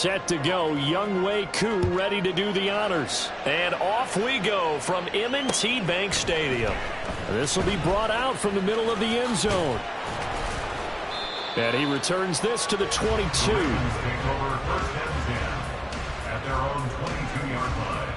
set to go. Younghoe Koo ready to do the honors. And off we go from M&T Bank Stadium. This will be brought out from the middle of the end zone. And he returns this to the 22. Take over first and 10 at their own 22-yard line.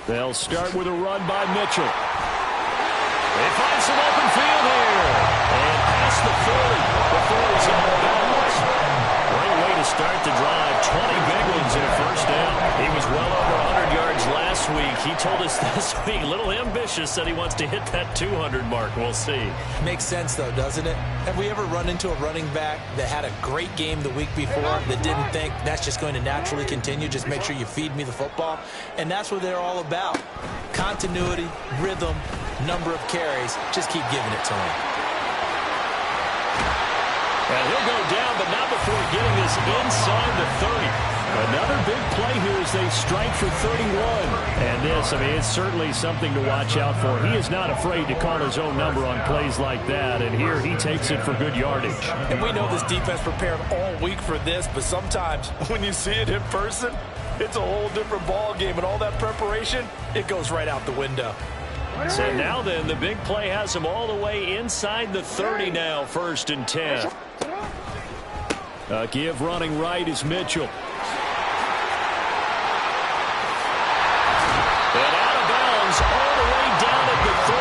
They'll start with a run by Mitchell. They find some open field here. And past the 40. The 40's out of bounds. Great way to start the drive. 20 big ones in a first down. He was well over 100 yards last week. He told us this week, a little ambitious, said he wants to hit that 200 mark. We'll see. Makes sense, though, doesn't it? Have we ever run into a running back that had a great game the week before that didn't think that's just going to naturally continue? Just make sure you feed me the football. And that's what they're all about. Continuity, rhythm, number of carries. Just keep giving it to him. And he'll go down, but not before getting this inside the 30. Another big play here as they strike for 31. And this, I mean, it's certainly something to watch out for. He is not afraid to call his own number on plays like that. And here he takes it for good yardage. And we know this defense prepared all week for this, but sometimes when you see it in person, it's a whole different ball game. And all that preparation, it goes right out the window. So now then, the big play has him all the way inside the 30 now, 1st and 10. Give running right is Mitchell. And out of bounds all the way down at the 3.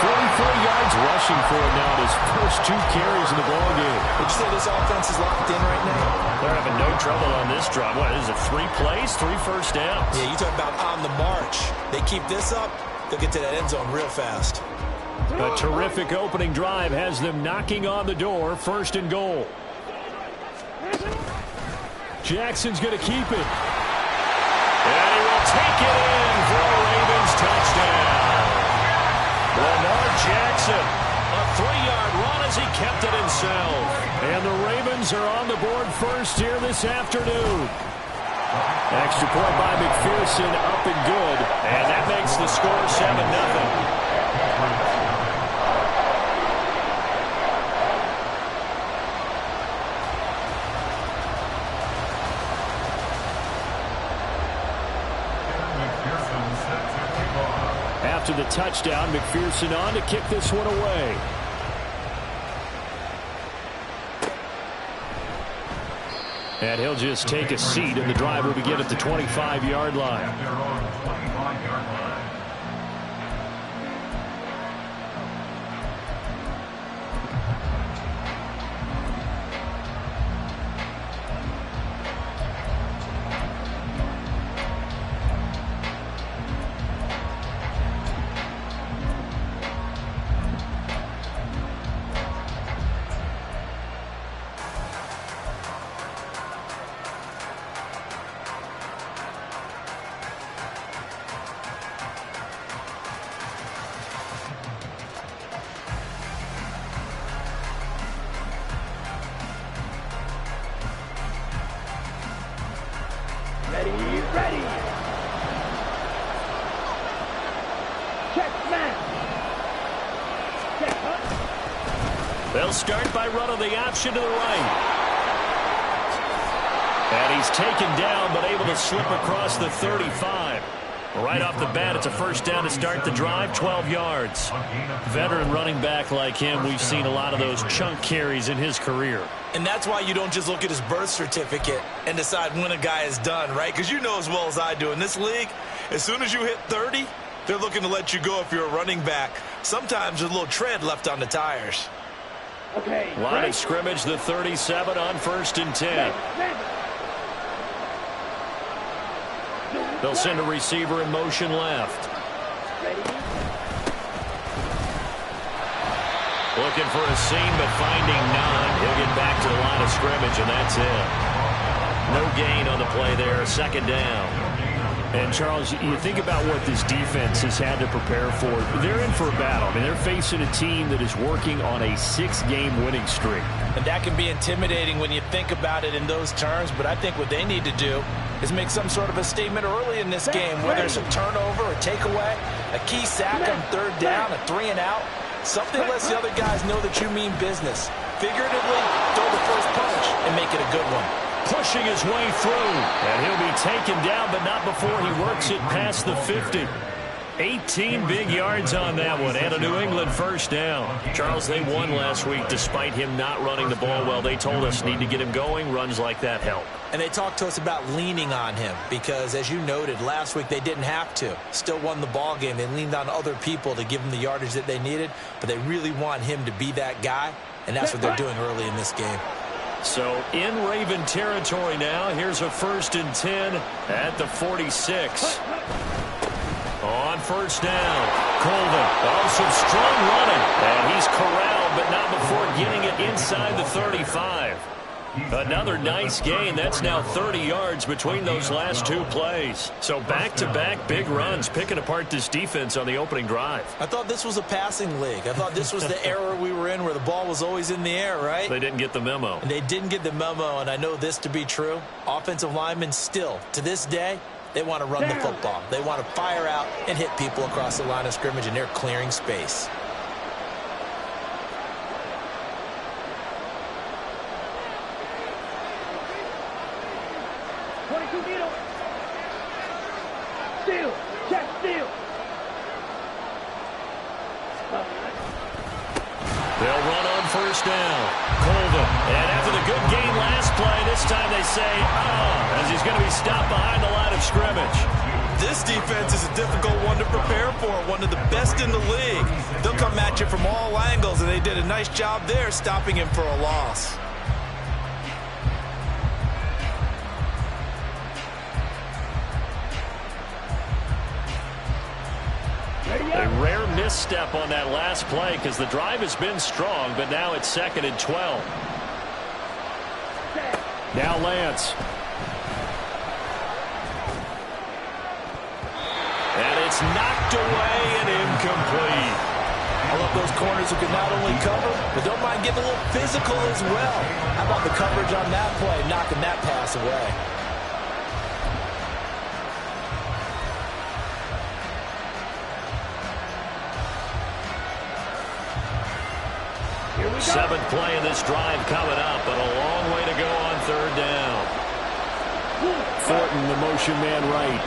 44 yards rushing for him now in his first 2 carries in the ballgame. Would you say this offense is locked in right now? They're having no trouble on this drive. What is it, 3 plays, 3 first downs? Yeah, you talk about on the march. They keep this up, they'll get to that end zone real fast. A terrific opening drive has them knocking on the door, 1st and goal. Jackson's going to keep it. And he will take it in for a Ravens touchdown. Lamar Jackson, a 3-yard run as he kept it himself. And the Ravens are on the board first here this afternoon. Extra point by McPherson, up and good. And that makes the score 7-0. After the touchdown, McPherson on to kick this one away. And he'll just take a seat, and the drive will begin at the 25-yard line. Ready. Check, man. Check, huh? They'll start by running the option to the right. And he's taken down, but able to slip across the 35. Right off the bat, it's a first down to start the drive, 12 yards. Veteran running back like him, we've seen a lot of those chunk carries in his career. And that's why you don't just look at his birth certificate and decide when a guy is done, right? Because you know as well as I do, in this league, as soon as you hit 30, they're looking to let you go if you're a running back. Sometimes there's a little tread left on the tires. Okay. Line of scrimmage, the 37 on 1st and 10. They'll send a receiver in motion left. Ready? Looking for a seam, but finding none. He'll get back to the line of scrimmage, and that's it. No gain on the play there, 2nd down. And, Charles, you think about what this defense has had to prepare for. They're in for a battle. I mean, they're facing a team that is working on a 6-game winning streak. And that can be intimidating when you think about it in those terms, but I think what they need to do is make some sort of a statement early in this game, whether it's a turnover, a takeaway, a key sack on 3rd down, a 3-and-out. Something lets the other guys know that you mean business. Figuratively, throw the first punch and make it a good one. Pushing his way through, and he'll be taken down, but not before he works it past the 50. 18 big yards on that one, and a New England first down. Charles, they won last week despite him not running the ball well. They told us need to get him going. Runs like that help. And they talked to us about leaning on him because, as you noted, last week they didn't have to. Still won the ball game. They leaned on other people to give them the yardage that they needed, but they really want him to be that guy, and that's what they're doing early in this game. So in Raven territory now. Here's a 1st and 10 at the 46. On 1st down, Colvin. Oh, some strong running. And he's corralled, but not before getting it inside the 35. Another nice gain. That's now 30 yards between those last 2 plays. So back-to-back big runs, picking apart this defense on the opening drive. I thought this was a passing league. I thought this was the era we were in where the ball was always in the air, right? They didn't get the memo. And they didn't get the memo, and I know this to be true. Offensive linemen still, to this day, they want to run the football. They want to fire out and hit people across the line of scrimmage, and they're clearing space. Steal. Check steal. They'll run on 1st down. Colvin. And after the good gain last play, this time they say, as he's going to be stopped behind the line of scrimmage. This defense is a difficult one to prepare for, one of the best in the league. They'll come at you from all angles, and they did a nice job there stopping him for a loss. A rare misstep on that last play because the drive has been strong, but now it's 2nd and 12. Now Lance. And it's knocked away and incomplete. I love those corners who can not only cover, but don't mind getting a little physical as well. How about the coverage on that play, knocking that pass away? 7th play of this drive coming up, but a long way to go on 3rd down. Thornton, the motion man right.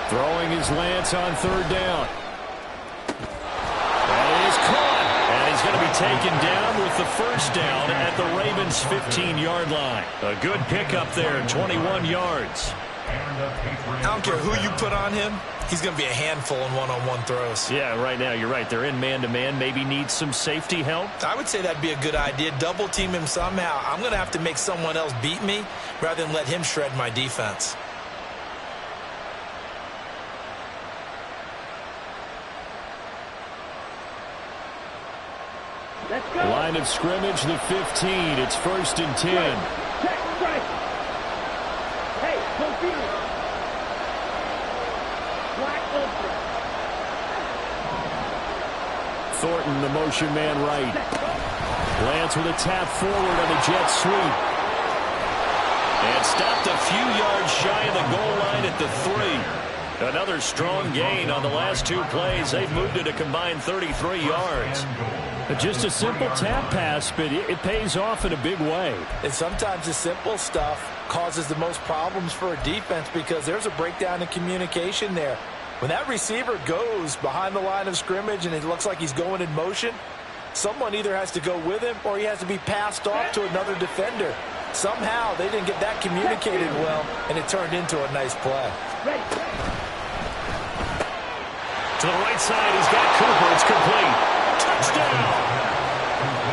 Throwing his Lance on 3rd down. That is caught. And he's going to be taken down with the first down at the Ravens' 15-yard line. A good pickup there, 21 yards. I don't care who you put on him. He's going to be a handful in one-on-one throws. Yeah, right now, you're right. They're in man-to-man. Maybe needs some safety help. I would say that'd be a good idea. Double team him somehow. I'm going to have to make someone else beat me rather than let him shred my defense. Let's go. Line of scrimmage, the 15. It's 1st and 10. Check strike. Hey, go field. Black open. Thornton, the motion man right. Lance with a tap forward on the jet sweep. And stopped a few yards shy of the goal line at the 3. Another strong gain on the last 2 plays. They've moved it a combined 33 yards. Just a simple tap pass, but it pays off in a big way. And sometimes the simple stuff causes the most problems for a defense because there's a breakdown in communication there. When that receiver goes behind the line of scrimmage and it looks like he's going in motion, someone either has to go with him or he has to be passed off to another defender. Somehow they didn't get that communicated well, and it turned into a nice play. To the right side, he's got Cooper. It's complete. Touchdown!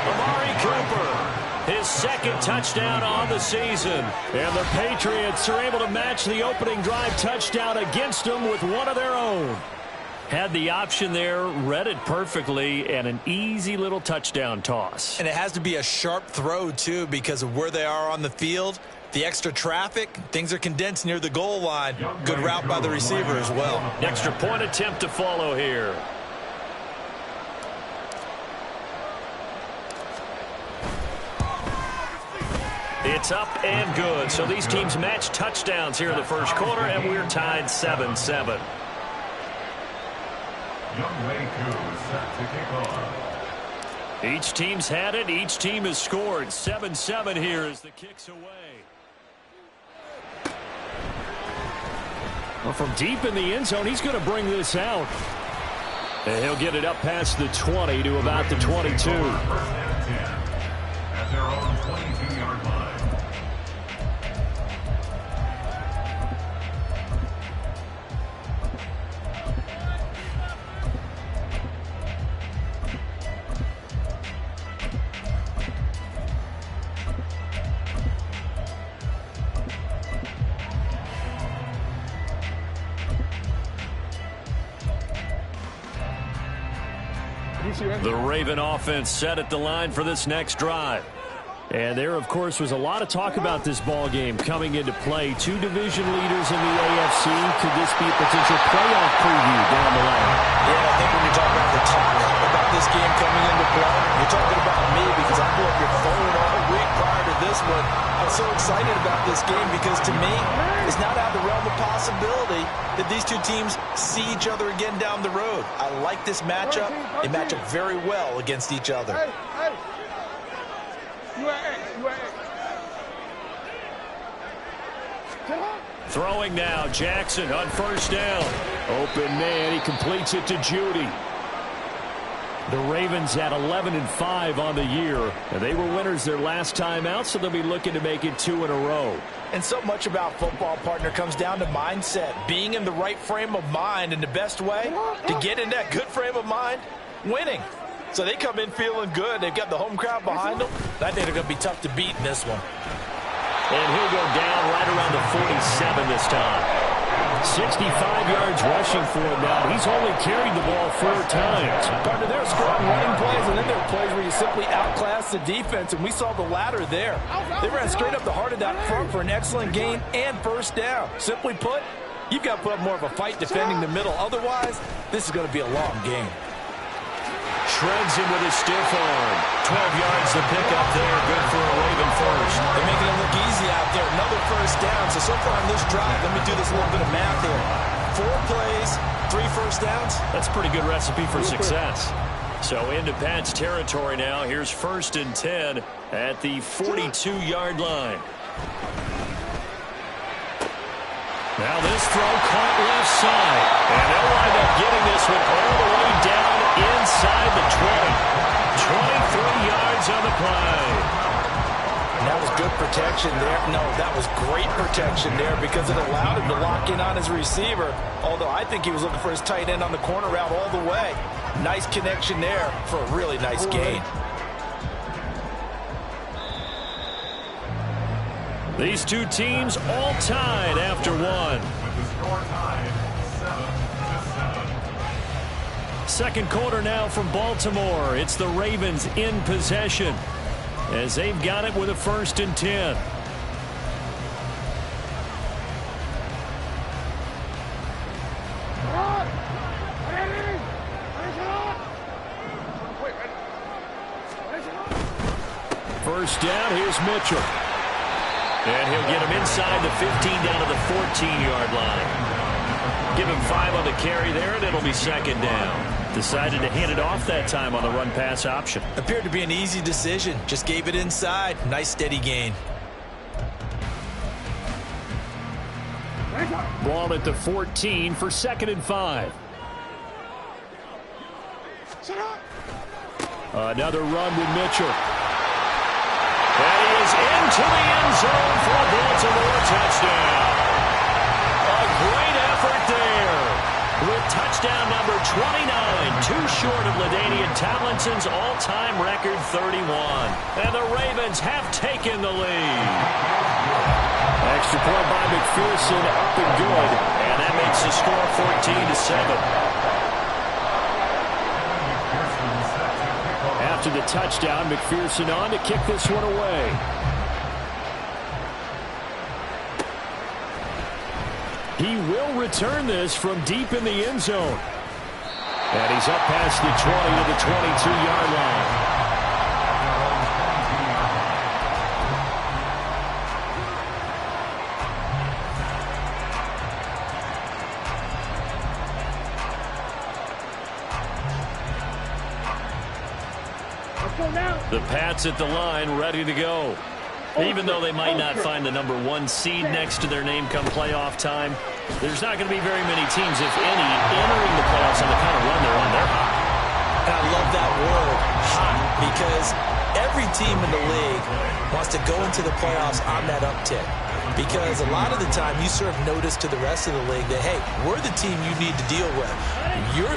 Amari Cooper, his second touchdown on the season. And the Patriots are able to match the opening drive touchdown against them with one of their own. Had the option there, read it perfectly, and an easy little touchdown toss. And it has to be a sharp throw, too, because of where they are on the field. The extra traffic, things are condensed near the goal line. Good route by the receiver as well. Extra point attempt to follow here. It's up and good. So these teams match touchdowns here in the first quarter, and we're tied 7-7. Younghoe Koo is set to kick off. Each team's had it. Each team has scored. 7-7 here as the kick's away. Well, from deep in the end zone, he's going to bring this out. And he'll get it up past the 20 to about the 22. First and 10 at their own 22-yard line. The Raven offense set at the line for this next drive. And there, of course, was a lot of talk about this ball game coming into play. 2 division leaders in the AFC. Could this be a potential playoff preview down the line? Yeah, I think when you're talking about the talk about this game coming into play, you're talking about me because I blew up your phone all week prior to this one. I was so excited about this game because to me, it's not out of the realm of possibility that these two teams see each other again down the road. I like this matchup. They match up very well against each other. Throwing now, Jackson on first down. Open man, he completes it to Judy. The Ravens at 11-5 on the year. And they were winners their last time out, so they'll be looking to make it 2 in a row. And so much about football, partner, comes down to mindset. Being in the right frame of mind, and the best way to get in that good frame of mind, winning. So they come in feeling good. They've got the home crowd behind them. I think they're going to be tough to beat in this one. And he'll go down right around the 47 this time. 65 yards rushing for him now. He's only carried the ball 4 times. Partner, there are scoring running plays, and then there are plays where you simply outclass the defense, and we saw the latter there. They ran straight up the heart of that front for an excellent gain and first down. Simply put, you've got to put up more of a fight defending the middle. Otherwise, this is going to be a long game. Shreds him with his stiff arm. 12 yards to pick up there. Good for a Raven first. They're making it look easy out there. Another first down. So far on this drive, let me do this little bit of math here. 4 plays, 3 first downs. That's a pretty good recipe for success. So into Pat's territory now. Here's 1st and 10 at the 42-yard line. Now this throw caught left side. And they'll wind up getting this one all the way down inside the 20. 23 yards on the play. And that was good protection there. No, that was great protection there because it allowed him to lock in on his receiver. Although I think he was looking for his tight end on the corner route all the way. Nice connection there for a really nice gain. These two teams all tied after one. With the score tied 7-7. Second quarter now from Baltimore. It's the Ravens in possession as they've got it with a 1st and 10. First down, here's Mitchell. And he'll get him inside the 15 down to the 14-yard line. Give him 5 on the carry there, and it'll be second down. Decided to hand it off that time on the run-pass option. Appeared to be an easy decision. Just gave it inside. Nice steady gain. Ball at the 14 for 2nd and 5. Another run with Mitchell. And he is into the end zone for a Baltimore touchdown. A great effort there. With touchdown number 29, too short of LaDainian Tomlinson's all-time record 31. And the Ravens have taken the lead. Extra point by McPherson, up and good. And that makes the score 14-7. After the touchdown, McPherson on to kick this one away. He will return this from deep in the end zone. And he's up past the 20 to the 22-yard line. The Pats at the line, ready to go. Even though they might not find the number 1 seed next to their name come playoff time, there's not going to be very many teams, if any, entering the playoffs on the kind of run they're on. They're hot. And I love that word, hot, because every team in the league wants to go into the playoffs on that uptick. Because a lot of the time you serve notice to the rest of the league that, hey, we're the team you need to deal with.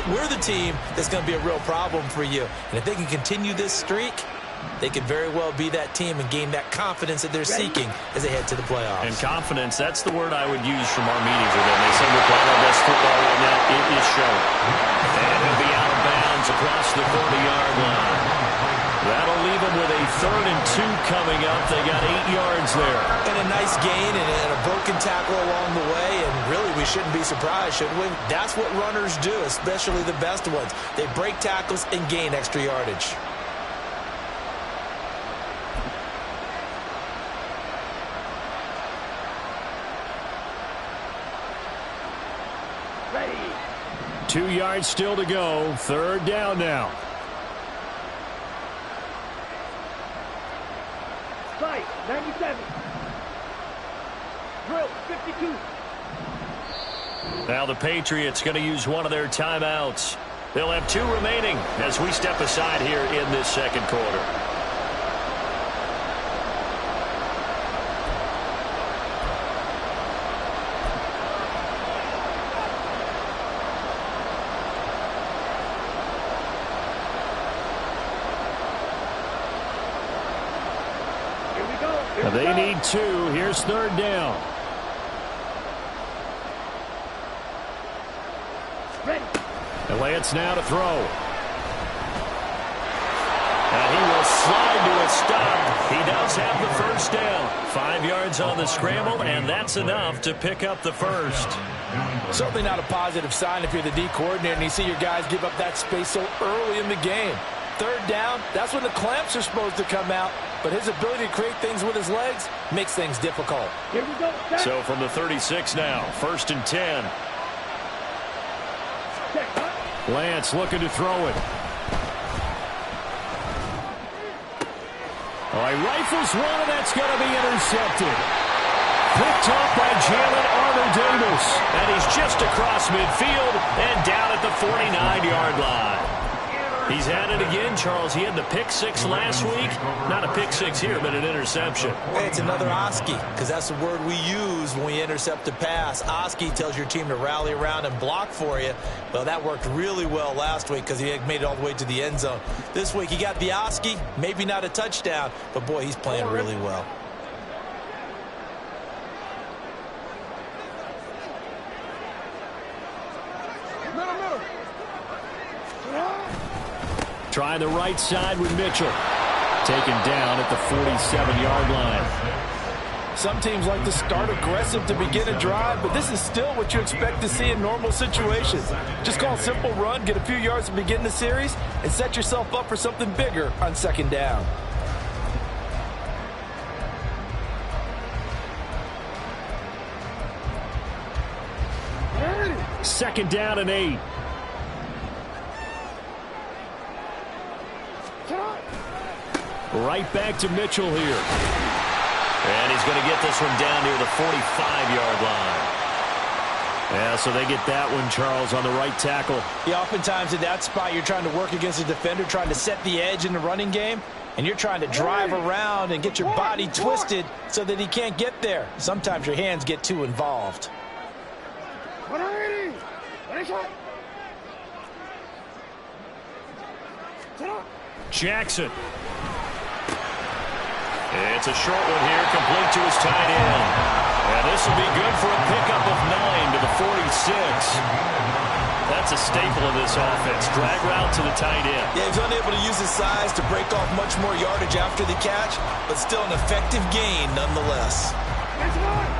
We're the team that's going to be a real problem for you. And if they can continue this streak, they could very well be that team and gain that confidence that they're seeking as they head to the playoffs. And confidence, that's the word I would use from our meetings with them. They say we're playing our best football right now. It is showing. And he'll be out of bounds across the 30-yard line. That'll leave them with a 3rd and 2 coming up. They got 8 yards there. And a nice gain and a broken tackle along the way. And really, we shouldn't be surprised, should we? That's what runners do, especially the best ones. They break tackles and gain extra yardage. Ready. 2 yards still to go. 3rd down now. Sight, 97. Drill, 52. Now the Patriots going to use one of their timeouts. They'll have 2 remaining as we step aside here in this 2nd quarter. They need 2. Here's 3rd down. Ready. And Lance now to throw. And he will slide to a stop. He does have the 1st down. 5 yards on the scramble, and that's enough to pick up the 1st. Certainly not a positive sign if you're the D coordinator and you see your guys give up that space so early in the game. 3rd down, that's when the clamps are supposed to come out. But his ability to create things with his legs makes things difficult. Here we go. Set. So from the 36 now, 1st and 10. Check, huh? Lance looking to throw it. Oh, he rifles one, and that's going to be intercepted. Picked up by Jalen Armour-Davis. And he's just across midfield and down at the 49-yard line. He's had it again, Charles. He had the pick 6 last week. Not a pick 6 here, but an interception. Hey, it's another Oski, because that's the word we use when we intercept a pass. Oski tells your team to rally around and block for you. Well, that worked really well last week because he had made it all the way to the end zone. This week, he got the Oski, maybe not a touchdown, but, boy, he's playing really well. Try the right side with Mitchell. Taken down at the 47-yard line. Some teams like to start aggressive to begin a drive, but this is still what you expect to see in normal situations. Just call a simple run, get a few yards to begin the series, and set yourself up for something bigger on 2nd down. 2nd down and 8. Right back to Mitchell here. And he's going to get this one down near the 45-yard line. Yeah, so they get that one, Charles, on the right tackle. Yeah, oftentimes in that spot, you're trying to work against a defender, trying to set the edge in the running game, and you're trying to drive around and get your body twisted so that he can't get there. Sometimes your hands get too involved. Jackson. It's a short one here, complete to his tight end. And this will be good for a pickup of 9 to the 46. That's a staple of this offense. Drag route to the tight end. Yeah, he's unable to use his size to break off much more yardage after the catch, but still an effective gain nonetheless.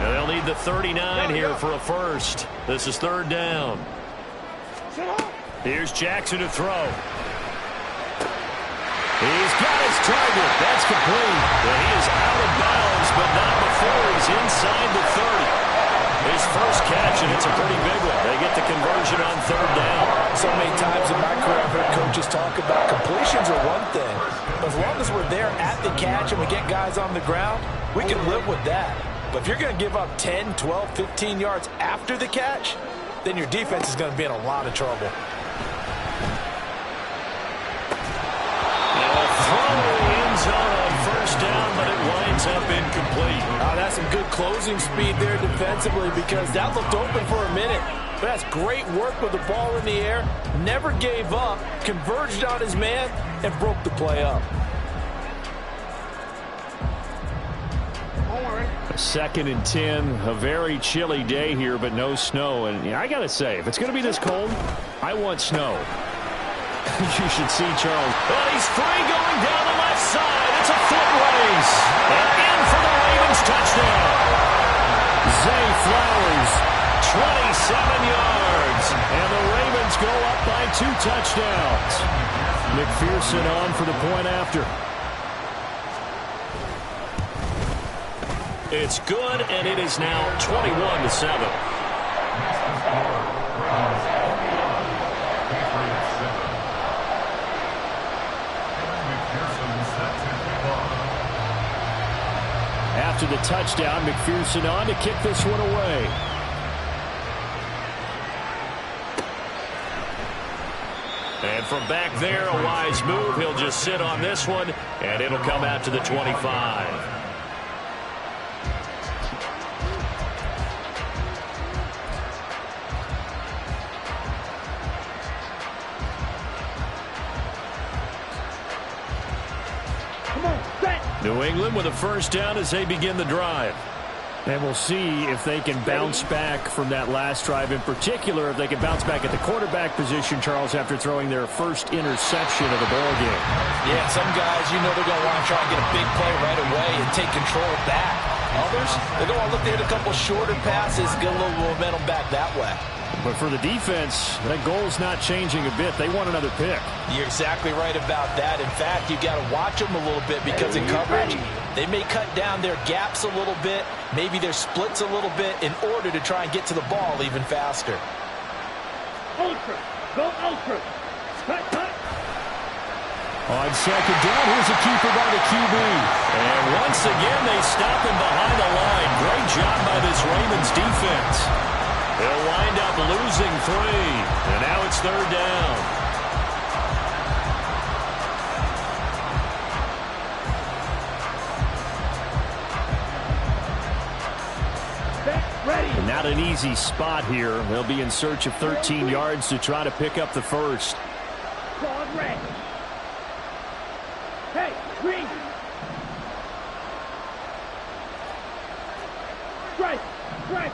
And they'll need the 39 here for a first. This is 3rd down. Here's Jackson to throw. He's got his target. That's complete. And he is out of bounds, but not before he's inside the 30. His first catch, and it's a pretty big one. They get the conversion on 3rd down. So many times in my career I've heard coaches talk about completions are one thing. But as long as we're there at the catch and we get guys on the ground, we can live with that. But if you're going to give up 10, 12, 15 yards after the catch, then your defense is going to be in a lot of trouble. On 1st down, but it winds up incomplete. That's some good closing speed there defensively because that looked open for a minute. But that's great work with the ball in the air. Never gave up, converged on his man, and broke the play up. 2nd and 10. A very chilly day here, but no snow. And I got to say, if it's going to be this cold, I want snow. You should see Charles. Well, he's free going down the left side. It's a foot race. And in for the Ravens touchdown. Zay Flowers. 27 yards. And the Ravens go up by 2 touchdowns. McPherson on for the point after. It's good, and it is now 21-7. After the touchdown, McPherson on to kick this one away. And from back there, a wise move. He'll just sit on this one, and it'll come out to the 25. New England with a 1st down as they begin the drive. And we'll see if they can bounce back from that last drive. In particular, if they can bounce back at the quarterback position, Charles, after throwing their first interception of the ball game. Yeah, some guys, you know they're going to want to try and get a big play right away and take control back. Others, they're going to look to hit a couple shorter passes, get a little momentum back that way. But for the defense, that goal's not changing a bit. They want another pick. You're exactly right about that. In fact, you've got to watch them a little bit because in coverage, they may cut down their gaps a little bit, maybe their splits a little bit in order to try and get to the ball even faster. Ultra. Go ultra. Cut, cut. On 2nd down, here's a keeper by the QB. And once again, they stop him behind the line. Great job by this Ravens defense. They'll wind up losing 3. And now it's 3rd down. Ready. And not an easy spot here. They'll be in search of 13 yards to try to pick up the first. Squad red. Hey, green. Strike. Strike.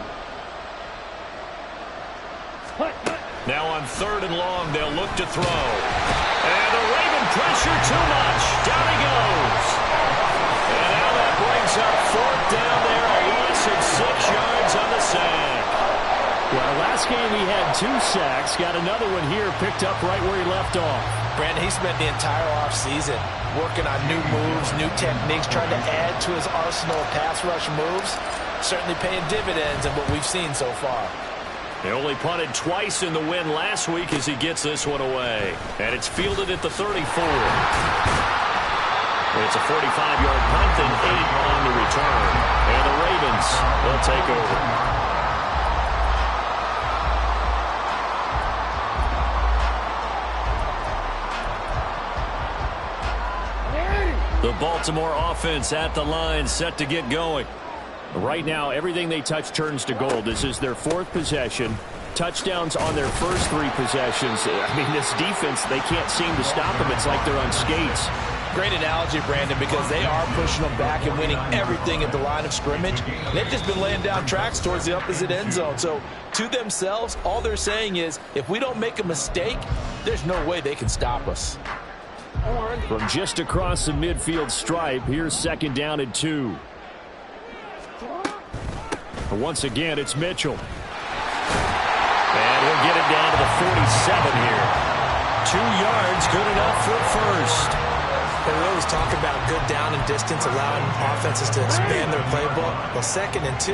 Hut, hut. Now on 3rd and long, they'll look to throw. And the Raven pressure too much. Down he goes. And now that brings up 4th down there. A loss of 6 yards on the sack. Well, last game he had 2 sacks. Got another one here picked up right where he left off. Brandon, he spent the entire offseason working on new moves, new techniques, trying to add to his arsenal of pass rush moves. Certainly paying dividends in what we've seen so far. They only punted twice in the win last week as he gets this one away. And it's fielded at the 34. It's a 45-yard punt and 8 on the return. And the Ravens will take over. The Baltimore offense at the line, set to get going. Right now, everything they touch turns to gold. This is their 4th possession. Touchdowns on their first 3 possessions. I mean, this defense, they can't seem to stop them. It's like they're on skates. Great analogy, Brandon, because they are pushing them back and winning everything at the line of scrimmage. They've just been laying down tracks towards the opposite end zone. So, to themselves, all they're saying is, if we don't make a mistake, there's no way they can stop us. From just across the midfield stripe, here's 2nd down and 2. Once again, it's Mitchell. And he'll get it down to the 47 here. 2 yards, good enough for first. We always talk about good down and distance, allowing offenses to expand their playbook. Well, 2nd and 2,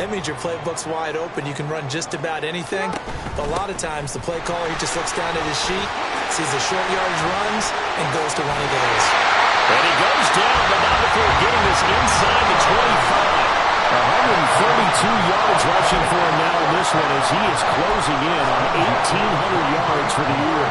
that means your playbook's wide open. You can run just about anything. But a lot of times, the play caller, he just looks down at his sheet, sees the short yardage runs, and goes to one of those. And he goes down, but not before getting this inside the 25. 132 yards rushing for him now in this one as he is closing in on 1,800 yards for the year.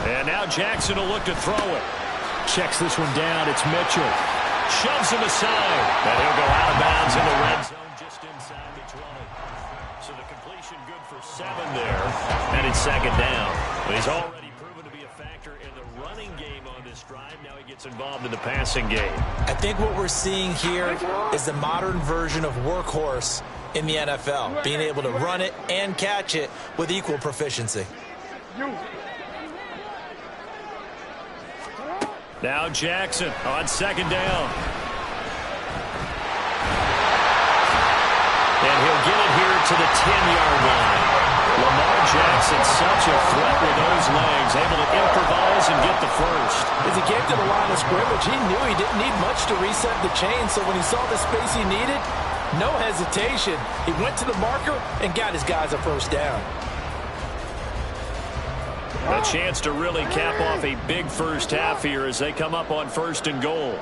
And now Jackson will look to throw it. Checks this one down. It's Mitchell. Shoves him aside. And he'll go out of bounds in the red zone just inside the 20. So the completion good for 7 there. And it's 2nd down. But he's already proven to be a factor in the running game on this drive. Now he gets involved in the passing game. I think what we're seeing here is the modern version of workhorse in the NFL. Being able to run it and catch it with equal proficiency. Now Jackson on 2nd down. And he'll get it here to the 10-yard line. Lamar Jackson, such a threat with those legs, able to improvise and get the first. As he came to the line of scrimmage, he knew he didn't need much to reset the chain, so when he saw the space he needed, no hesitation. He went to the marker and got his guys a first down. A chance to really cap off a big first half here as they come up on 1st and goal.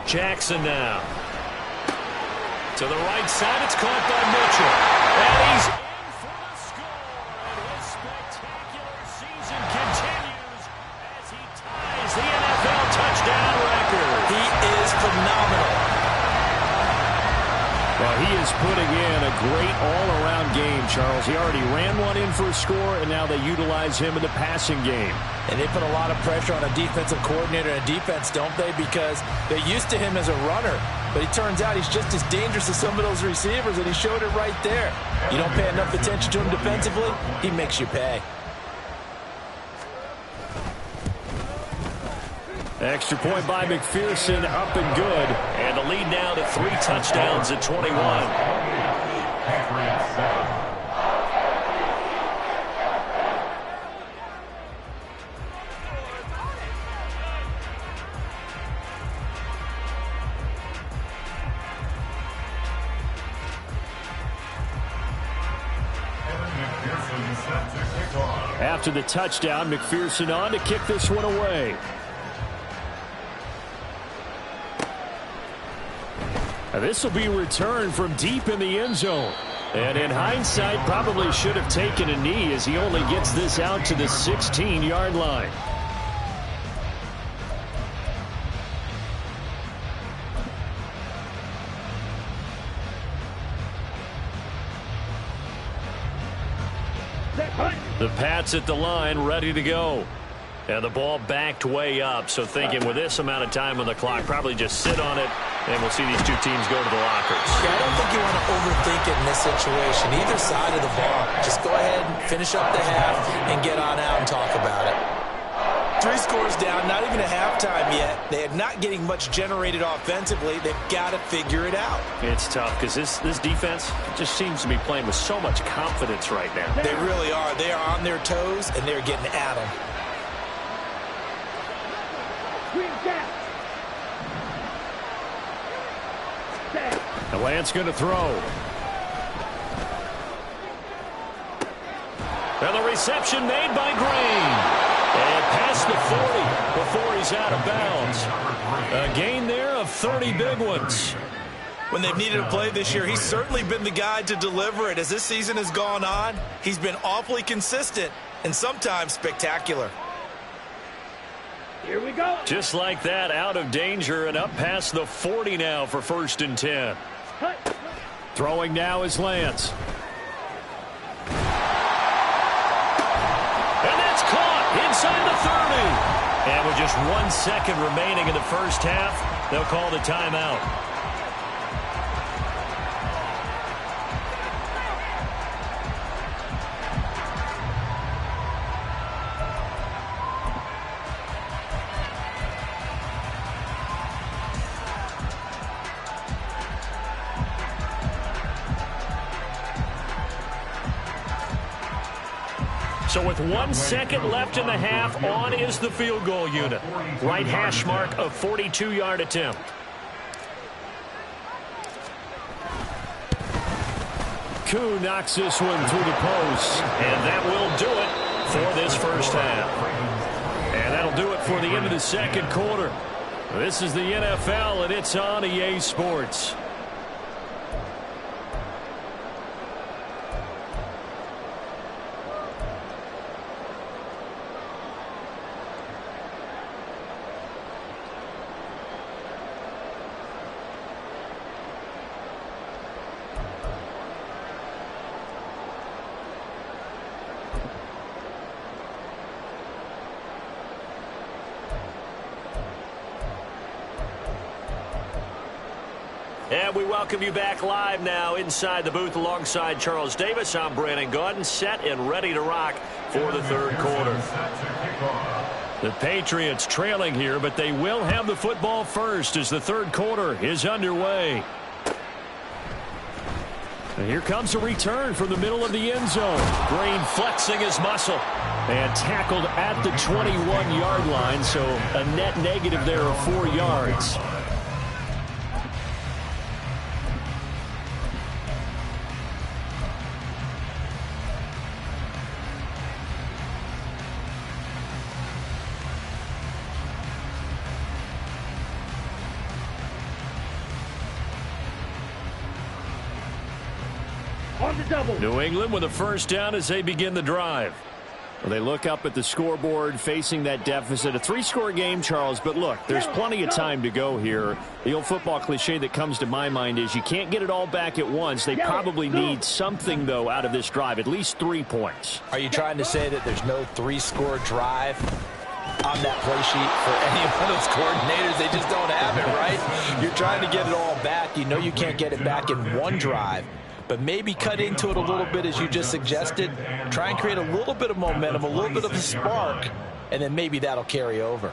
Jackson now. To the right side, it's caught by Mitchell. And he's in for the score. And his spectacular season continues as he ties the NFL touchdown record. He is phenomenal. Well, he is putting in a great all-around game, Charles. He already ran one in for a score, and now they utilize him in the passing game. And they put a lot of pressure on a defensive coordinator and defense, don't they? Because they're used to him as a runner. But it turns out he's just as dangerous as some of those receivers, and he showed it right there. You don't pay enough attention to him defensively, he makes you pay. Extra point by McPherson, up and good. And the lead now to 3 touchdowns at 21. After the touchdown, McPherson on to kick this one away. This will be returned from deep in the end zone. And in hindsight, probably should have taken a knee as he only gets this out to the 16-yard line. The Pats at the line, ready to go. And the ball backed way up, so thinking with this amount of time on the clock, probably just sit on it, and we'll see these two teams go to the lockers. Yeah, I don't think you want to overthink it in this situation. Either side of the ball. Just go ahead and finish up the half and get on out and talk about it. 3 scores down, not even a halftime yet. They are not getting much generated offensively. They've got to figure it out. It's tough because this defense just seems to be playing with so much confidence right now. They really are. They are on their toes, and they're getting at them. The Lance going to throw. And the reception made by Green. And past the 40 before he's out of bounds. A gain there of 30 big ones. When they've needed a play this year, he's certainly been the guy to deliver it. As this season has gone on, he's been awfully consistent and sometimes spectacular. Here we go. Just like that, out of danger and up past the 40 now for 1st and 10. Cut. Throwing now is Lance. And that's caught inside the 30. And with just 1 second remaining in the first half, they'll call the timeout. So with 1 second left in the half, on is the field goal unit. Right hash mark, a 42-yard attempt. Koo knocks this one through the post, and that will do it for this first half. And that'll do it for the end of the second quarter. This is the NFL, and it's on EA Sports. And we welcome you back live now inside the booth alongside Charles Davis. I'm Brandon Gaudin, set and ready to rock for the third quarter. The Patriots trailing here, but they will have the football first as the third quarter is underway. And here comes a return from the middle of the end zone. Green flexing his muscle and tackled at the 21-yard line, so a net negative there of 4 yards. On the double. New England with a first down as they begin the drive. Well, they look up at the scoreboard facing that deficit. A 3-score game, Charles, but look, there's plenty of time to go here. The old football cliche that comes to my mind is you can't get it all back at once. They probably need something, though, out of this drive, at least 3 points. Are you trying to say that there's no 3-score drive on that play sheet for any one of those coordinators? They just don't have it, right? You're trying to get it all back. You know you can't get it back in one drive. But maybe cut into it a little bit as you just suggested. Try and create a little bit of momentum, a little bit of a spark, and then maybe that'll carry over.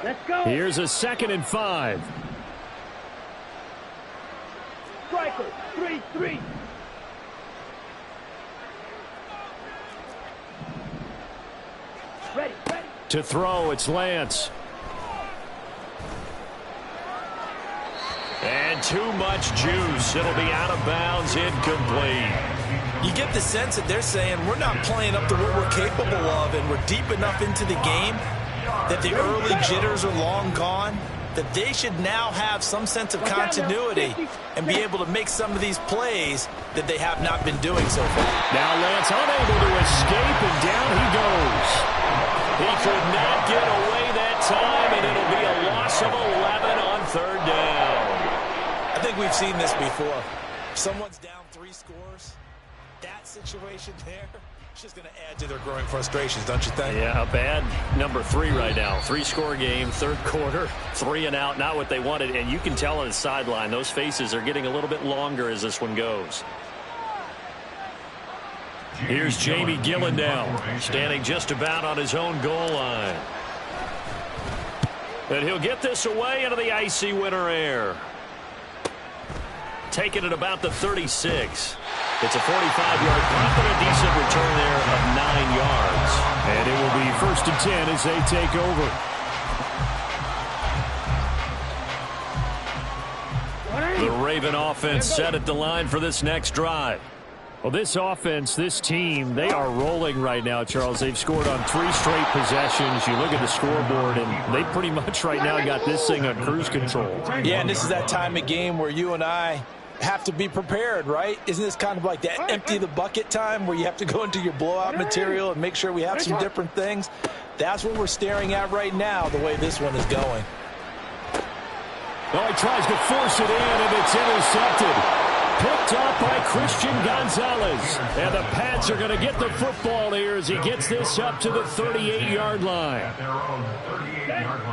Let's go. Here's a 2nd and 5. Striker, 3-3. Ready. To throw, it's Lance. And too much juice. It'll be out of bounds, incomplete. You get the sense that they're saying we're not playing up to what we're capable of, and we're deep enough into the game that the early jitters are long gone, that they should now have some sense of continuity and be able to make some of these plays that they have not been doing so far. Now Lance unable to escape, and down he goes. He could not get away that time, and it'll be a loss of 11 on 3rd down. I think we've seen this before. If someone's down 3 scores, that situation there, It's just going to add to their growing frustrations, don't you think? Yeah, a bad number 3 right now. 3-score game, third quarter, 3 and out, not what they wanted. And you can tell on the sideline, those faces are getting a little bit longer as this one goes. Here's Jamie Gillen now, standing just about on his own goal line. And he'll get this away into the icy winter air. Taking it about the 36. It's a 45-yard punt and a decent return there of 9 yards. And it will be 1st and 10 as they take over. The Raven offense set at the line for this next drive. Well, this offense, this team, they are rolling right now, Charles. They've scored on 3 straight possessions. You look at the scoreboard, and they pretty much right now got this thing on cruise control. Yeah, and this is that time of game where you and I have to be prepared, right? Isn't this kind of like that empty the bucket time where you have to go into your blowout material and make sure we have some different things? That's what we're staring at right now, the way this one is going. Oh, he tries to force it in, and it's intercepted. Picked up by Christian Gonzalez. And the Pats are going to get the football here as he gets this up to the 38-yard line.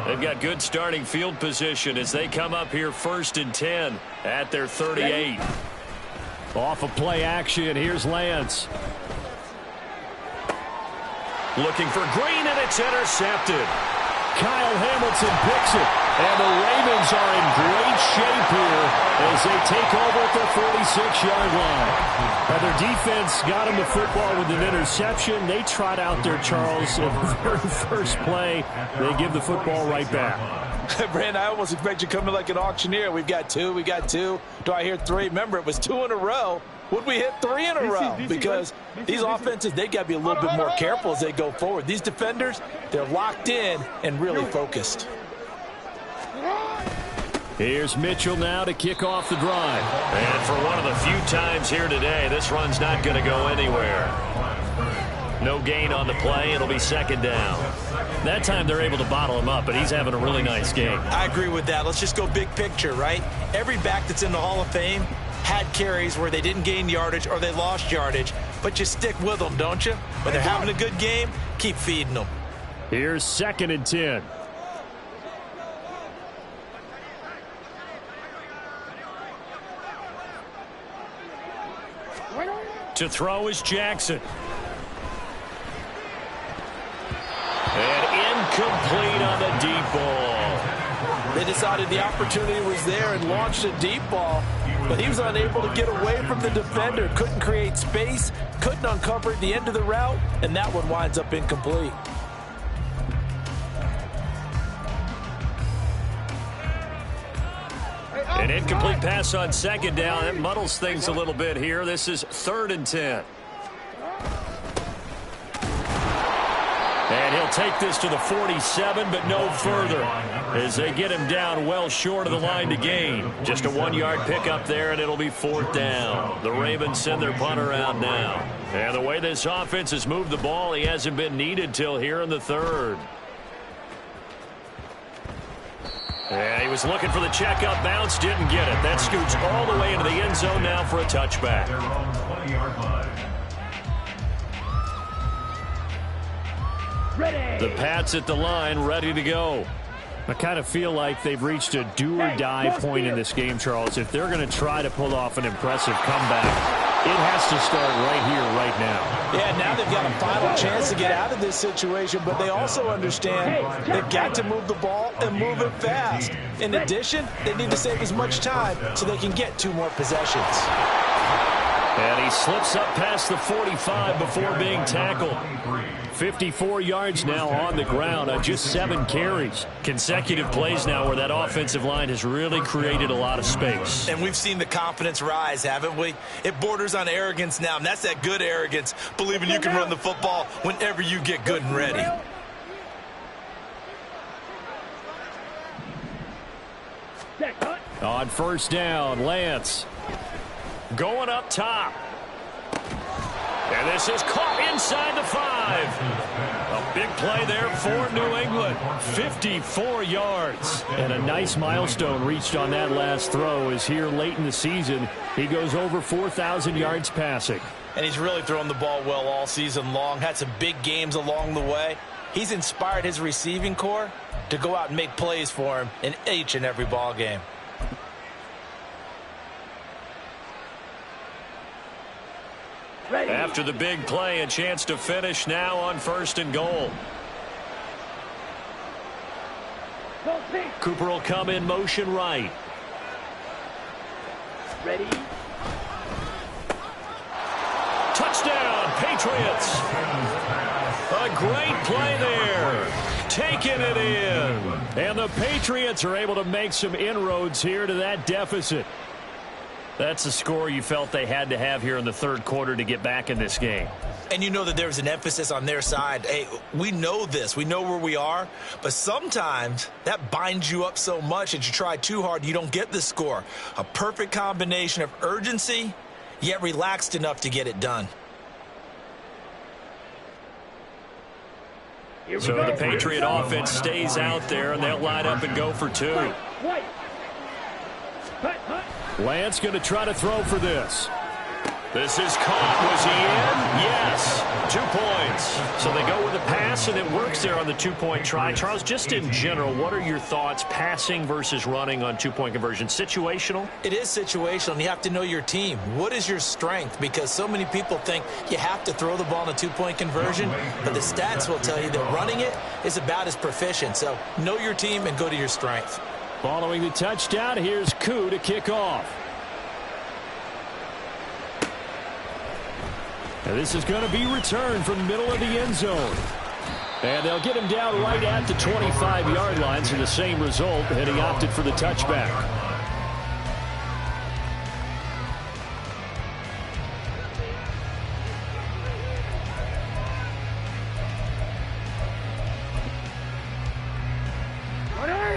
They've got good starting field position as they come up here 1st and 10 at their 38. Off of play action, here's Lance. Looking for Green, and it's intercepted. Kyle Hamilton picks it, and the Ravens are in great shape here as they take over at the 46-yard line. Now their defense got them the football with an interception. They trot out there, Charles, in the very first play. They give the football right back. Brandon, I almost expect you coming like an auctioneer. We've got 2, we got 2. Do I hear 3? Remember, it was 2 in a row. Would we hit 3 in a row? Because these offenses, they got to be a little bit more careful as they go forward. These defenders, they're locked in and really focused. Here's Mitchell now to kick off the drive. And for one of the few times here today, this run's not going to go anywhere. No gain on the play. It'll be 2nd down. That time they're able to bottle him up, but he's having a really nice game. I agree with that. Let's just go big picture, right? Every back that's in the Hall of Fame had carries where they didn't gain yardage or they lost yardage, but you stick with them, don't you? When they're having a good game, keep feeding them. Here's 2nd and 10. To throw is Jackson. And incomplete on the deep ball. They decided the opportunity was there and launched a deep ball, but he was unable to get away from the defender. Couldn't create space, couldn't uncover at the end of the route, and that one winds up incomplete. An incomplete pass on 2nd down. That muddles things a little bit here. This is 3rd and 10. And he'll take this to the 47, but no further as they get him down well short of the line to gain. Just a 1-yard pickup there, and it'll be 4th down. The Ravens send their punter out now. And the way this offense has moved the ball, he hasn't been needed till here in the 3rd. Yeah, he was looking for the checkup bounce, didn't get it. That scoots all the way into the end zone now for a touchback. The Pats at the line, ready to go. I kind of feel like they've reached a do-or-die point in this game, Charles. If they're going to try to pull off an impressive comeback, it has to start right here, right now. Yeah, now they've got a final chance to get out of this situation, but they also understand they've got to move the ball and move it fast. In addition, they need to save as much time so they can get 2 more possessions. And he slips up past the 45 before being tackled. 54 yards now on the ground on just 7 carries. Consecutive plays now where that offensive line has really created a lot of space. And we've seen the confidence rise, haven't we? It borders on arrogance now, and that's that good arrogance, believing you can run the football whenever you get good and ready. On 1st down, Lance going up top. And this is caught inside the 5. A Big play there for New England. 54 yards. And a nice milestone reached on that last throw as here late in the season, he goes over 4,000 yards passing. And he's really thrown the ball well all season long. Had some big games along the way. He's inspired his receiving corps to go out and make plays for him in each and every ball game. Ready. After the big play, a chance to finish now on 1st and goal. Go pitch. Cooper will come in motion right. Ready. Touchdown, Patriots. A great play there. Taking it in. And the Patriots are able to make some inroads here to that deficit. That's a score you felt they had to have here in the 3rd quarter to get back in this game. And you know that there's an emphasis on their side. Hey, we know this. We know where we are. But sometimes that binds you up so much that you try too hard, you don't get the score. A perfect combination of urgency, yet relaxed enough to get it done. Here we So go. the Patriot offense stays out there, and they'll line up and go for 2. White. Hut, hut. Lance going to try to throw for this. This is caught. Was he in? Yes. 2 points. So they go with a pass, and it works there on the 2-point try. Charles, just in general, what are your thoughts passing versus running on 2-point conversion? Situational? It is situational, and you have to know your team. What is your strength? Because so many people think you have to throw the ball in a 2-point conversion, but the stats will tell you that running it is about as proficient. So know your team and go to your strength. Following the touchdown, here's Koo to kick off. And this is going to be returned from the middle of the end zone. And they'll get him down right at the 25-yard line, so the same result, and he opted for the touchback.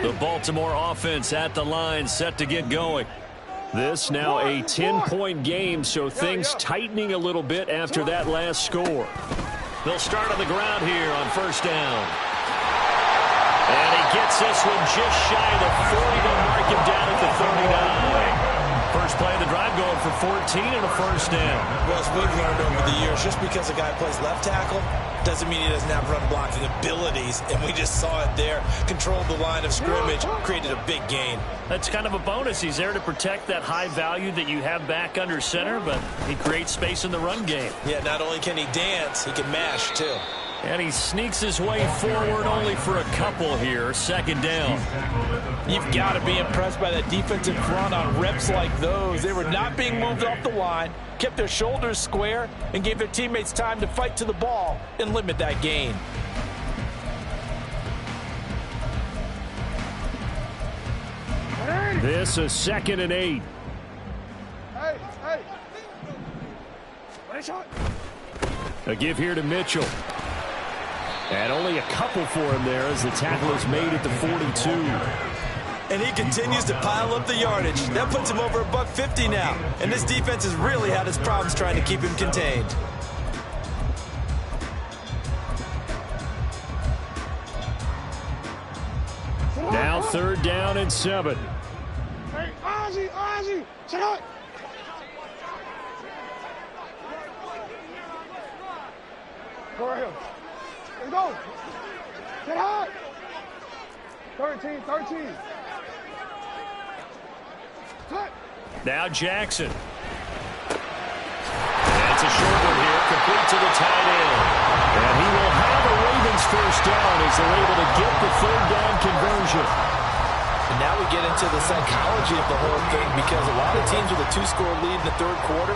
The Baltimore offense at the line, set to get going. This now a 10-point game, so things tightening a little bit after that last score. They'll start on the ground here on 1st down. And he gets this one just shy of the 40 to mark him down at the 39. First play of the drive going for 14 and a 1st down. Well, as we've learned over the years, just because a guy plays left tackle doesn't mean he doesn't have run blocking abilities, and we just saw it there. Controlled the line of scrimmage, created a big gain. That's kind of a bonus. He's there to protect that high value that you have back under center, but he creates space in the run game. Yeah, not only can he dance, he can mash, too. And he sneaks his way forward only for a couple here. 2nd down. You've got to be impressed by that defensive front on reps like those. They were not being moved off the line, kept their shoulders square, and gave their teammates time to fight to the ball and limit that gain. This is 2nd and 8. Hey, hey. Ready, shot. A give here to Mitchell. And only a couple for him there as the tackle is made at the 42. And he continues to pile up the yardage. That puts him over $150 now. And this defense has really had its problems trying to keep him contained. Now 3rd down and 7. Hey, Ozzie, check out. Go right here. Let's go. Get high. 13. Cut. Now Jackson. That's a short one here, complete to the tight end. And he will have a Ravens 1st down as they're able to get the 3rd down conversion. And now we get into the psychology of the whole thing, because a lot of teams with a 2-score lead in the 3rd quarter,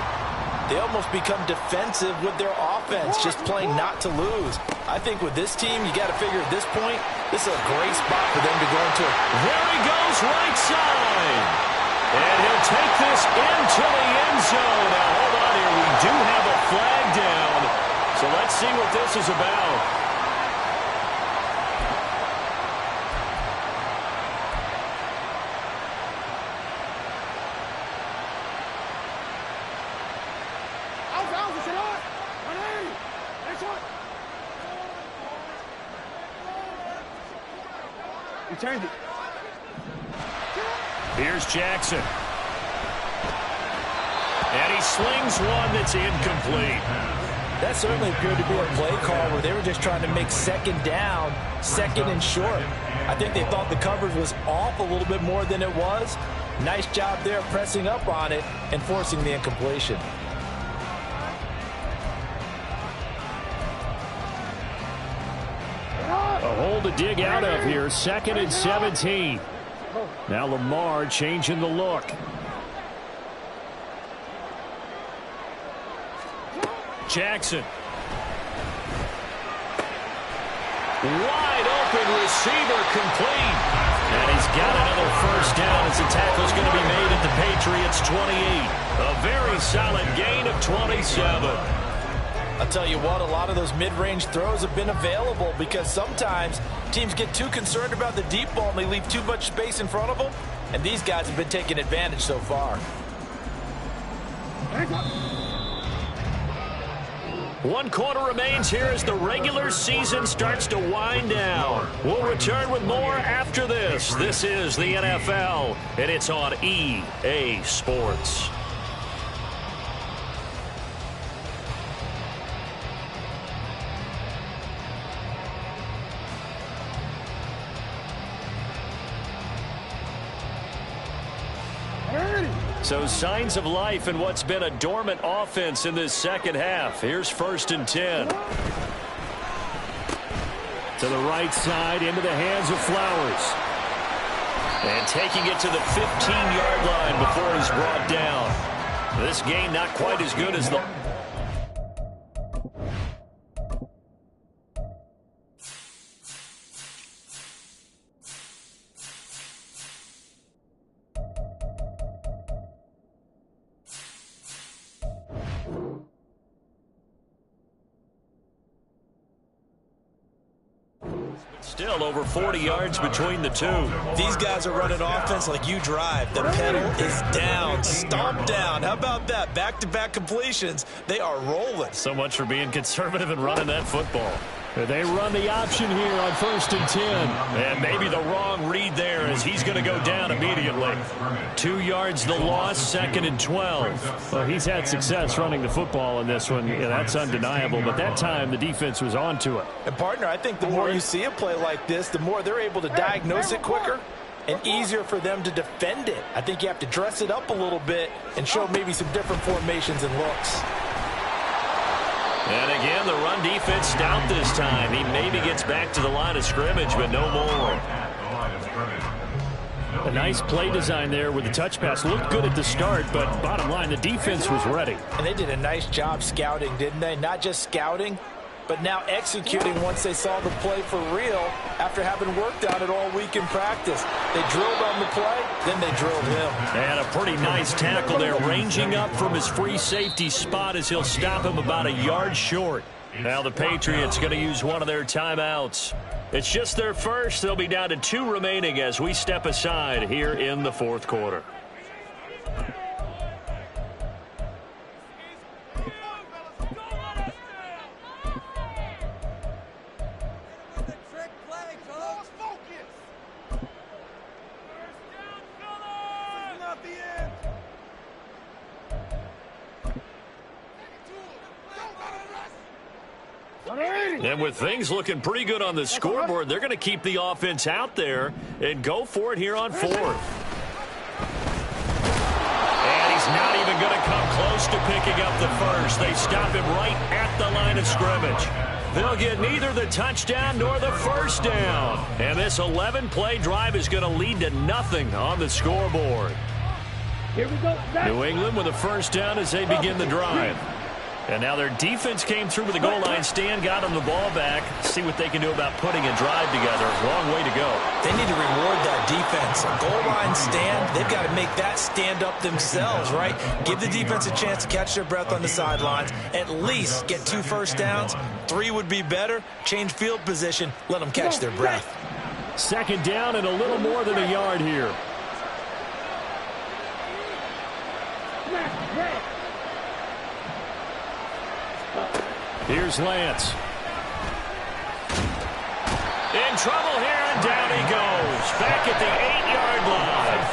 they almost become defensive with their offense, just playing not to lose. I think with this team, you got to figure at this point, this is a great spot for them to go into it. There he goes, right side. And he'll take this into the end zone. Now, hold on here. We do have a flag down. So let's see what this is about. You change it. Here's Jackson. And he slings one that's incomplete. That certainly appeared to be a play call where they were just trying to make second down, second and short. I think they thought the coverage was off a little bit more than it was. Nice job there pressing up on it and forcing the incompletion. A hole to dig out of here. 2nd and 17. Now Lamar changing the look. Jackson. Wide open receiver complete. And he's got another first down as the tackle's going to be made at the Patriots 28. A very solid gain of 27. I'll tell you what, a lot of those mid-range throws have been available because sometimes teams get too concerned about the deep ball and they leave too much space in front of them. And these guys have been taking advantage so far. 1 quarter remains here as the regular season starts to wind down. We'll return with more after this. This is the NFL, and it's on EA Sports. So signs of life in what's been a dormant offense in this second half. Here's 1st and 10. To the right side, into the hands of Flowers. And taking it to the 15-yard line before he's brought down. This game not quite as good as the... Still over 40 yards between the two. These guys are running offense like you drive. The pedal is down, stomped down. How about that? Back-to-back completions. They are rolling. So much for being conservative and running that football. They run the option here on 1st and 10. And maybe the wrong read there as he's going to go down immediately. 2 yards the loss, 2nd and 12. Well, he's had success running the football in this one. Yeah, that's undeniable. But that time, the defense was onto it. And, partner, I think the more you see a play like this, the more they're able to diagnose it quicker and easier for them to defend it. I think you have to dress it up a little bit and show maybe some different formations and looks. And again, the run defense stout this time. He maybe gets back to the line of scrimmage, but no more. A nice play design there with the touch pass. Looked good at the start, but bottom line, the defense was ready. And they did a nice job scouting, didn't they? Not just scouting, but now executing once they saw the play for real after having worked on it all week in practice. They drilled on the play, then they drilled him. And a pretty nice tackle there, ranging up from his free safety spot as he'll stop him about a yard short. Now the Patriots going to use one of their timeouts. It's just their first. They'll be down to 2 remaining as we step aside here in the 4th quarter. And with things looking pretty good on the scoreboard, they're going to keep the offense out there and go for it here on 4th. And he's not even going to come close to picking up the first. They stop him right at the line of scrimmage. They'll get neither the touchdown nor the first down. And this 11-play drive is going to lead to nothing on the scoreboard. Here we go. New England with a first down as they begin the drive. And now their defense came through with the goal line stand, got them the ball back. See what they can do about putting a drive together. Long way to go. They need to reward that defense. A goal line stand, they've got to make that stand up themselves, right? Give the defense a chance to catch their breath on the sidelines. At least get 2 first downs. 3 would be better. Change field position. Let them catch their breath. 2nd down and a little more than a yard here. Here's Lance. In trouble here, and down he goes. back at the 8-yard line.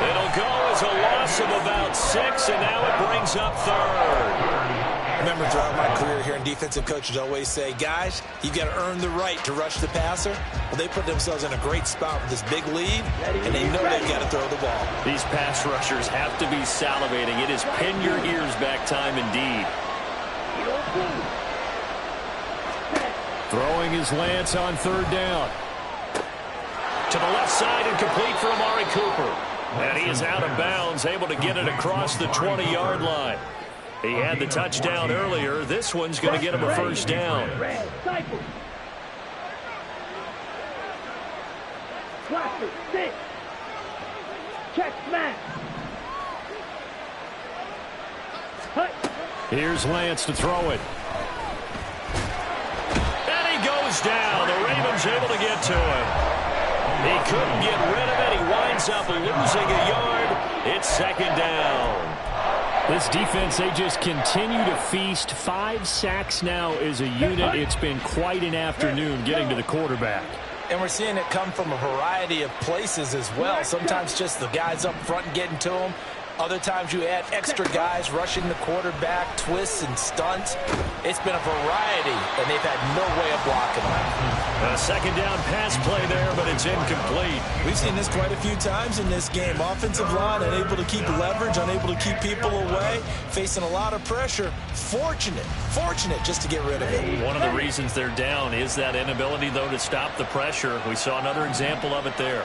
It'll go as a loss of about 6, and now it brings up third. I remember throughout my career here in defensive coaches always say, guys, you got to earn the right to rush the passer. Well, they put themselves in a great spot with this big lead, and they know they've got to throw the ball. These pass rushers have to be salivating. It is pin your ears back time indeed. Throwing is Lance on third down. To the left side and complete for Amari Cooper. And he is out of bounds, able to get it across the 20-yard line. He had the touchdown earlier. This one's going to get him a first down. Here's Lance to throw it. And he goes down. The Ravens able to get to him. He couldn't get rid of it. He winds up losing a yard. It's second down. This defense, they just continue to feast. 5 sacks now as a unit. It's been quite an afternoon getting to the quarterback. And we're seeing it come from a variety of places as well. Sometimes just the guys up front getting to them. Other times you add extra guys rushing the quarterback, twists and stunts. It's been a variety, and they've had no way of blocking them. A second down pass play there, but it's incomplete. We've seen this quite a few times in this game. Offensive line unable to keep leverage, unable to keep people away, facing a lot of pressure. Fortunate just to get rid of it. One of the reasons they're down is that inability, though, to stop the pressure. We saw another example of it there.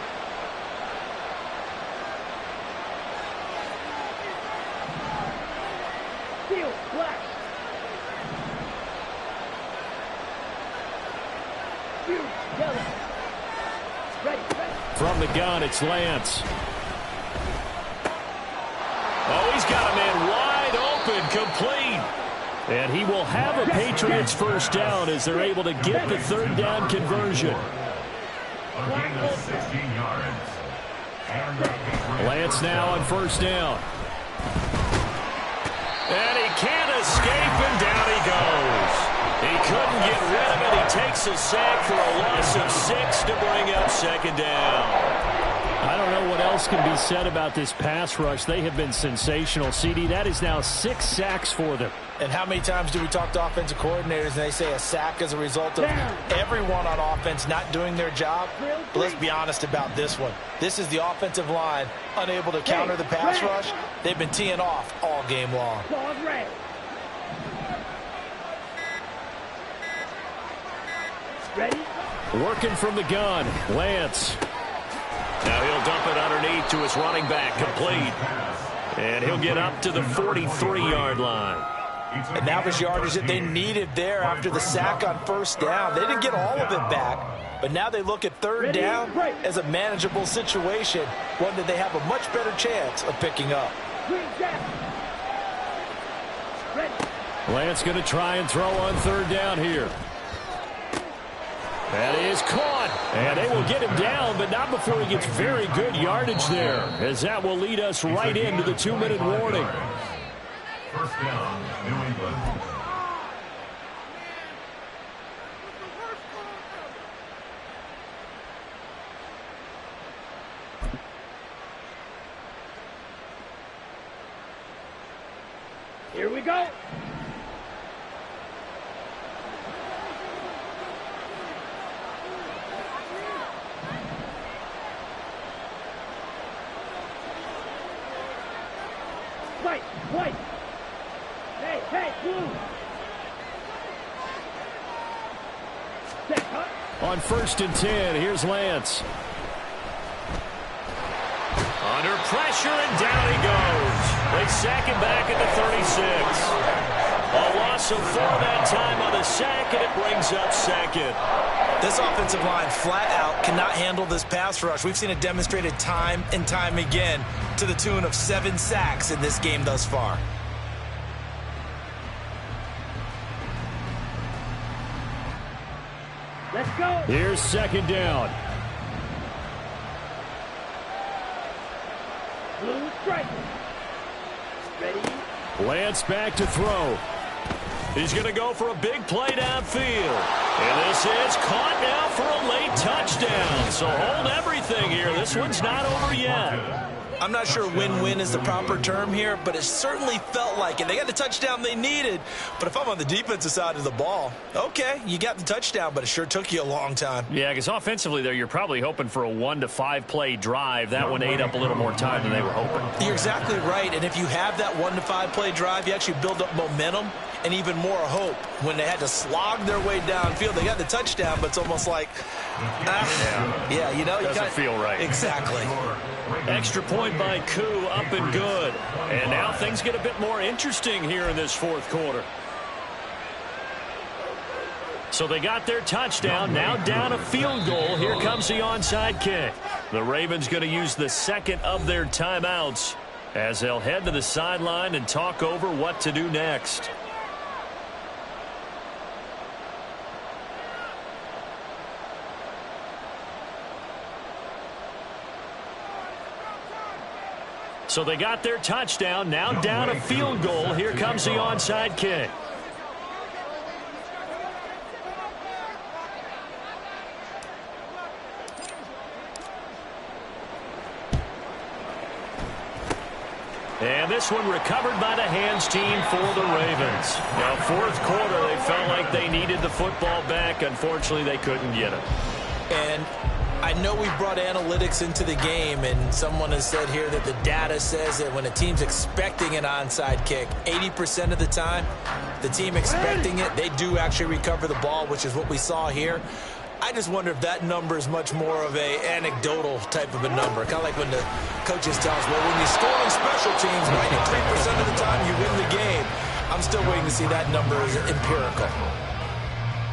From the gun, it's Lance. Oh, he's got a man wide open, complete. And he will have a Patriots first down as they're able to get the third down conversion. A gain of 16 yards. Lance now on first down. And he can't escape, and down he goes. He couldn't get rid of it. He takes a sack for a loss of 6 to bring up second down. I don't know what else can be said about this pass rush. They have been sensational, CD. That is now 6 sacks for them. And how many times do we talk to offensive coordinators and they say a sack as a result of everyone on offense not doing their job? But let's be honest about this one. This is the offensive line unable to counter the pass rush. They've been teeing off all game long. Ready? Working from the gun, Lance. Now he'll dump it underneath to his running back, complete. And he'll get up to the 43-yard line. And that was yardage that they needed there after the sack on first down. They didn't get all of it back, but now they look at third down as a manageable situation, one that they have a much better chance of picking up. Lance going to try and throw on third down here. That is caught, and they will get him down, but not before he gets very good yardage there, as that will lead us right into the 2-minute warning. First down, New England. Here we go. White. Hey, blue. Set, huh? On 1st and 10, here's Lance. Under pressure, and down he goes. They sack him back at the 36. A loss of 4 that time on the sack, and it brings up second. This offensive line flat out cannot handle this pass rush. We've seen it demonstrated time and time again to the tune of 7 sacks in this game thus far. Let's go. Here's second down. Blue strike. Ready? Lance back to throw. He's going to go for a big play downfield. And this This is caught now for a late touchdown. So hold everything here. This one's not over yet. I'm not sure win-win is the proper term here, but it certainly felt like it. They got the touchdown they needed, but if I'm on the defensive side of the ball, okay, you got the touchdown, but it sure took you a long time. Yeah, because offensively there, you're probably hoping for a 1 to 5 play drive. That one ate up a little more time than they were hoping. You're exactly right, and if you have that 1 to 5 play drive, you actually build up momentum and even more hope. When they had to slog their way downfield, they got the touchdown, but it's almost like, yeah, you know, doesn't feel right. Exactly. Extra point by Koo, up and good. And now things get a bit more interesting here in this fourth quarter. So they got their touchdown, now down a field goal. Here comes the onside kick. The Ravens going to use the second of their timeouts as they'll head to the sideline and talk over what to do next. So they got their touchdown, now down a field goal. Here comes the onside kick. And this one recovered by the hands team for the Ravens. Now, fourth quarter, they felt like they needed the football back. Unfortunately, they couldn't get it. And I know we brought analytics into the game, and someone has said here that the data says that when a team's expecting an onside kick, 80% of the time, the team expecting it, they do actually recover the ball, which is what we saw here. I just wonder if that number is much more of a anecdotal type of a number. Kind of like when the coaches tell us, well, when you score on special teams, 93% of the time you win the game. I'm still waiting to see that number as empirical.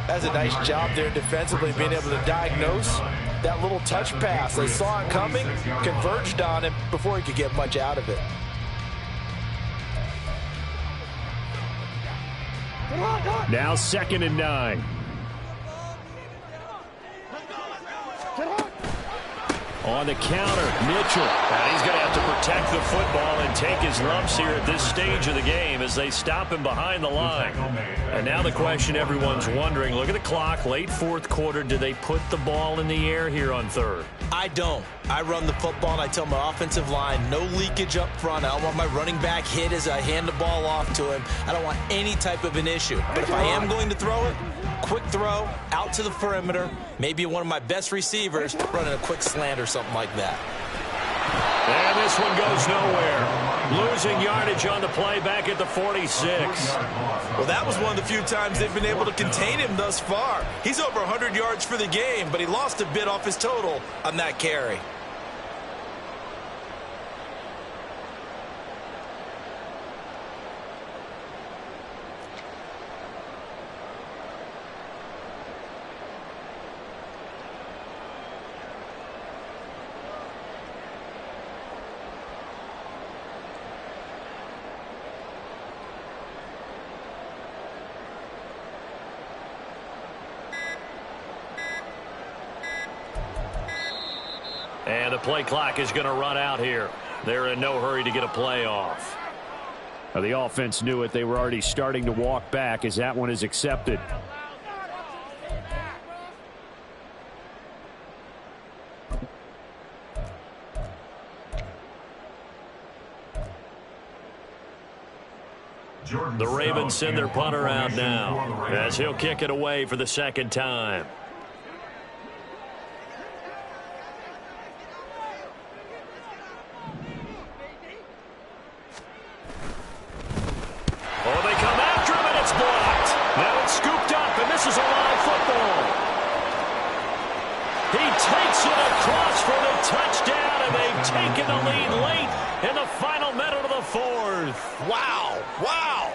That's a nice job there defensively, being able to diagnose that little touch pass. They saw it coming, converged on it before he could get much out of it. Now 2nd and 9. On the counter, Mitchell. And he's going to have to protect the football and take his lumps here at this stage of the game as they stop him behind the line. And now the question everyone's wondering, look at the clock, late fourth quarter, do they put the ball in the air here on third? I don't. I run the football, and I tell my offensive line, no leakage up front. I don't want my running back hit as I hand the ball off to him. I don't want any type of an issue. But if I am going to throw it, quick throw, out to the perimeter, maybe one of my best receivers running a quick slant or something like that. And this one goes nowhere. Losing yardage on the play back at the 46. Well, that was one of the few times they've been able to contain him thus far. He's over 100 yards for the game, but he lost a bit off his total on that carry. And the play clock is going to run out here. They're in no hurry to get a play off. Now, the offense knew it. They were already starting to walk back as that one is accepted. The Ravens send their punter out now as he'll kick it away for the second time. Oh, they come after him, and it's blocked. Now it's scooped up, and this is a live football. He takes it across for the touchdown, and they've taken the lead late in the final minute of the fourth. Wow, wow.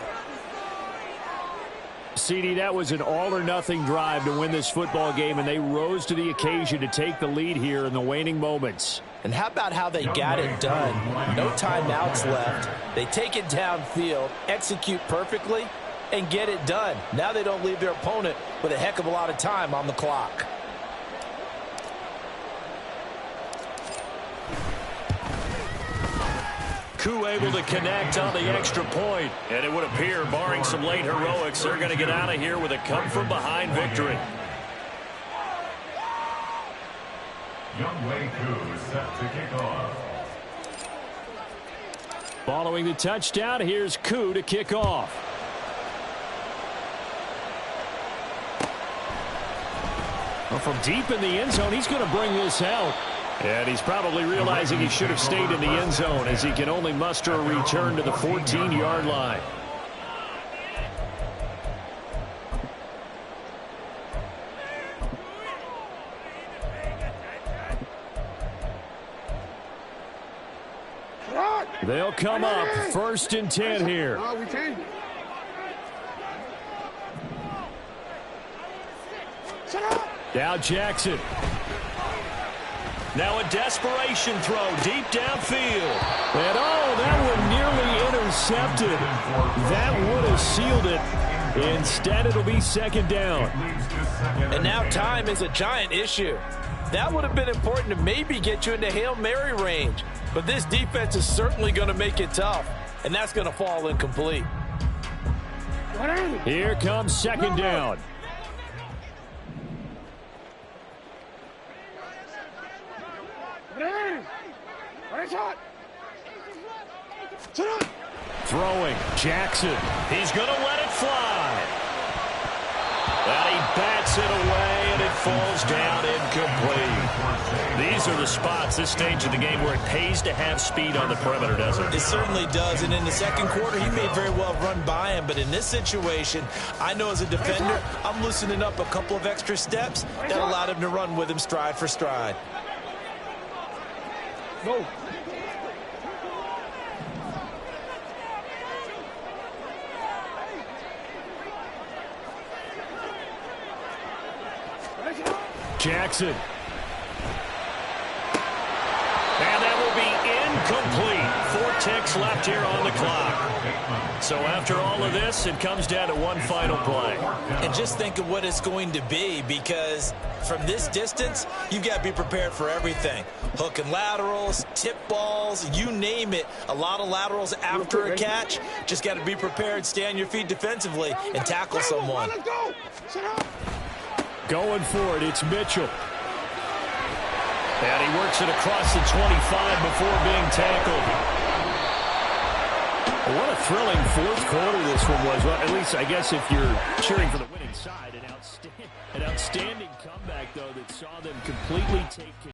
CD, that was an all-or-nothing drive to win this football game, and they rose to the occasion to take the lead here in the waning moments. And how about how they got it done? No timeouts left. They take it downfield, execute perfectly, and get it done. Now they don't leave their opponent with a heck of a lot of time on the clock. Koo able to connect on the extra point. And it would appear, barring some late heroics, they're going to get out of here with a come-from-behind victory. Younghoe Koo is set to kick off. Following the touchdown, here's Koo to kick off. Well, from deep in the end zone, he's going to bring this out. And he's probably realizing he should have stayed in the end zone as he can only muster a return to the 14-yard line. They'll come up 1st and 10 here. Now Jackson. Now a desperation throw deep downfield. And that one nearly intercepted. That would have sealed it. Instead, it'll be 2nd down. And now time is a giant issue. That would have been important to maybe get you into Hail Mary range. But this defense is certainly going to make it tough. And that's going to fall incomplete. Here comes 2nd down. Throwing, Jackson. He's going to let it fly. And he bats it away, and it falls down incomplete. These are the spots, this stage of the game, where it pays to have speed on the perimeter, doesn't it? It certainly does, and in the second quarter, he may very well run by him, but in this situation, I know as a defender, I'm loosening up a couple of extra steps that allowed him to run with him stride for stride. Go. Jackson. And that will be incomplete. 4 ticks left here on the clock. So after all of this, it comes down to one final play. And just think of what it's going to be, because from this distance, you've got to be prepared for everything. Hook and laterals, tip balls, you name it. A lot of laterals after a catch. Just got to be prepared, stay on your feet defensively, and tackle someone. Going for it, it's Mitchell. And he works it across the 25 before being tackled. What a thrilling 4th quarter this one was. Well, at least I guess if you're cheering for the winning side, an outstanding comeback, though, that saw them completely take